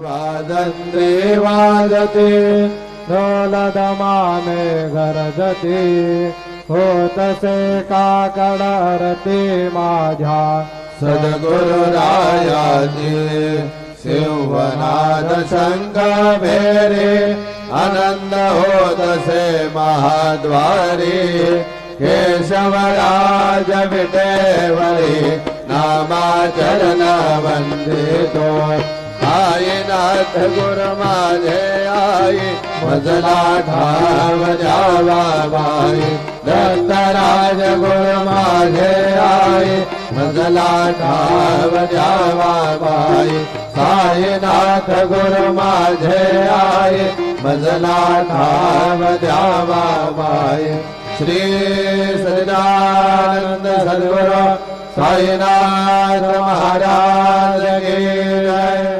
वादन्ते वाजते ढोलदमाने गरजते होतसे काकडरते माझ्या सद्गुरुरायाची सिंहनाद शंख भेरे आनंद होतसे महाद्वारी केशवराज विटेवरी नामाचरण वंदितो आईनाथ गुरु माझे आई मजला ठाव जावा बाई दत्तराज गुरु माझे आई मजला ठाव जावा बाई साईनाथ गुरु माझे आई मजला ठाव जावा बाई श्री सच्चिदानंद सद्गुरु साईनाथ महाराज की जय।